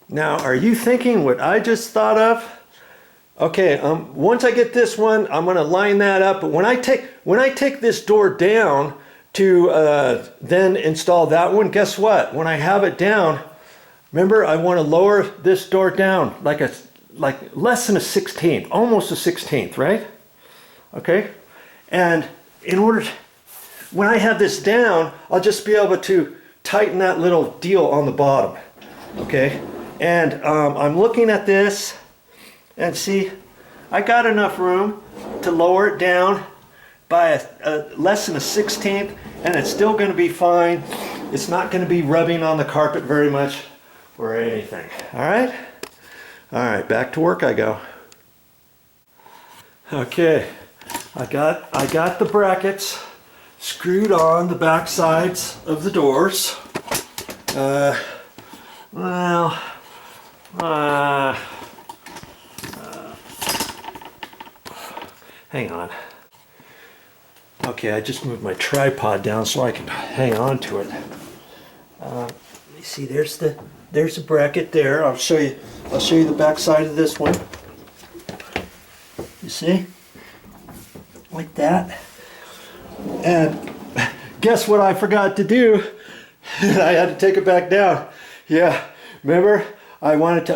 Now, are you thinking what I just thought of? Okay, once I get this one, I'm going to line that up. But when I take this door down to then install that one, guess what? When I have it down, remember I want to lower this door down like less than a 16th, almost a 16th, right? Okay, and in order to, when I have this down, I'll just be able to tighten that little deal on the bottom. Okay, and I'm looking at this. And see, I got enough room to lower it down by less than a 16th, and it's still going to be fine. It's not going to be rubbing on the carpet very much or anything. All right? All right, back to work I go. Okay, I got the brackets screwed on the back sides of the doors. Hang on. Okay, I just moved my tripod down so I can hang on to it. You see, there's the bracket there. I'll show you the back side of this one. You see? Like that. And guess what I forgot to do? I had to take it back down. Yeah, remember? I wanted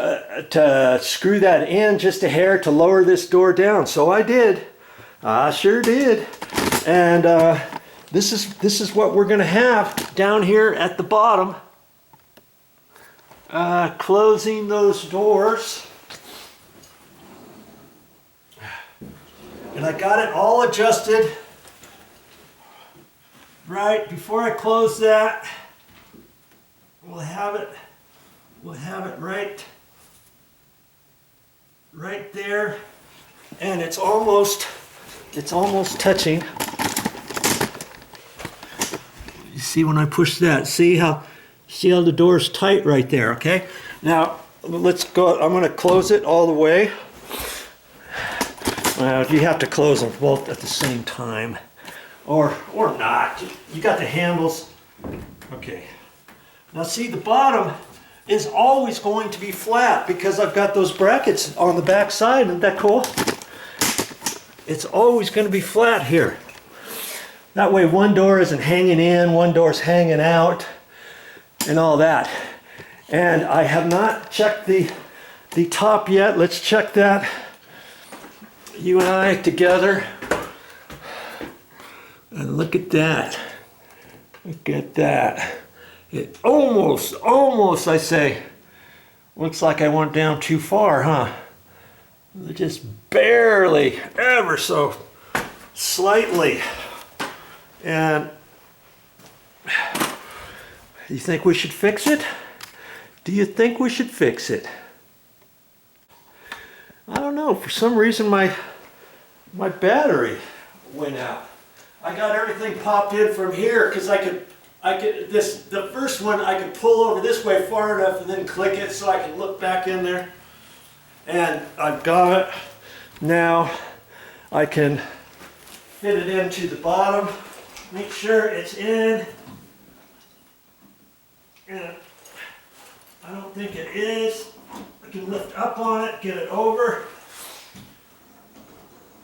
to screw that in just a hair to lower this door down. So I did. I sure did. And this is what we're going to have down here at the bottom. Closing those doors. And I got it all adjusted right before I close that. We'll have it right there, and it's almost touching. You see when I push that, see how the door's tight right there, okay? Now let's go. I'm going to close it all the way. Well, you have to close them both at the same time, or not. You got the handles. Okay. Now see, the bottom is always going to be flat because I've got those brackets on the back side. Isn't that cool? It's always going to be flat here. That way one door isn't hanging in, one door's hanging out, and all that. And I have not checked the top yet. Let's check that. You and I together. And look at that. Look at that. It almost, I say, looks like I went down too far, huh? Just barely, ever so slightly. And you think we should fix it? Do you think we should fix it? I don't know. For some reason, my battery went out. I got everything popped in from here because the first one I could pull over this way far enough and then click it so I can look back in there. And I've got it. Now I can fit it into the bottom, make sure it's in. And I don't think it is. I can lift up on it, get it over.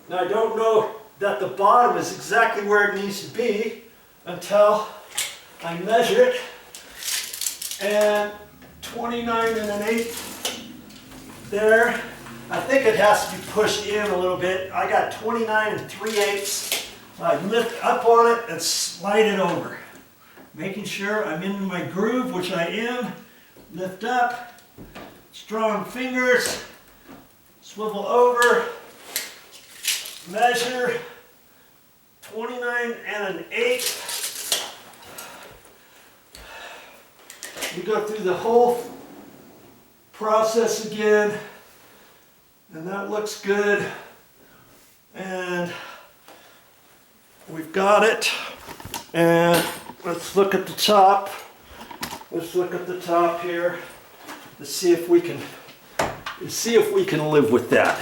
Now I don't know that the bottom is exactly where it needs to be until I measure it, and 29 1/8 there. I think it has to be pushed in a little bit. I got 29 3/8. I lift up on it and slide it over, making sure I'm in my groove, which I am. Lift up, strong fingers, swivel over, measure 29 1/8. We go through the whole process again, and that looks good. And we've got it. And let's look at the top. Let's look at the top here. Let's see if we can live with that.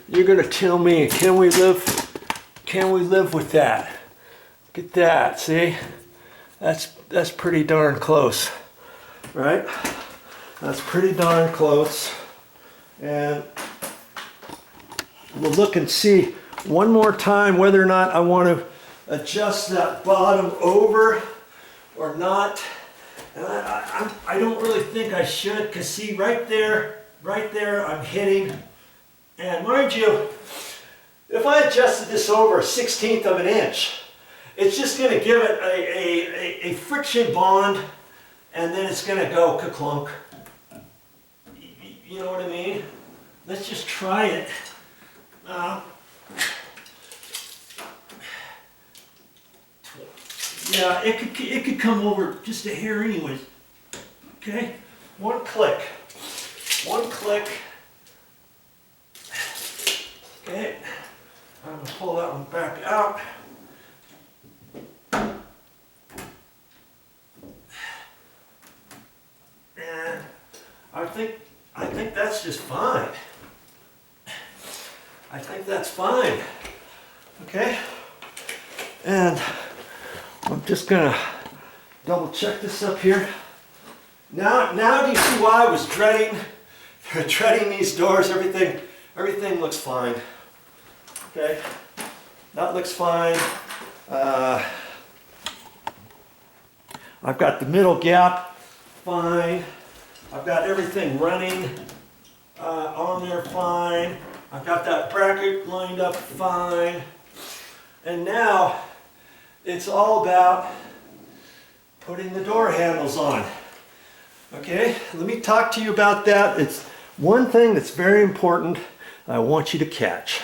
You're gonna tell me, can we live with that? Look at that, see? That's pretty darn close. Right? That's pretty darn close. And we'll look and see one more time whether or not I want to adjust that bottom over or not. And I don't really think I should, because see right there I'm hitting. And mind you, if I adjusted this over 1/16 of an inch, it's just going to give it a friction bond, and then it's going to go ka-clunk. You know what I mean? Let's just try it. Yeah, it could come over just a hair anyways. Okay, one click. Okay, I'm gonna pull that one back out. And I think that's just fine. I think that's fine. Okay, and I'm just gonna double check this up here. Now do you see why I was dreading these doors? Everything looks fine. Okay, that looks fine. I've got the middle gap fine. I've got everything running on there fine. I've got that bracket lined up fine. And now it's all about putting the door handles on. Okay, let me talk to you about that. It's one thing that's very important I want you to catch.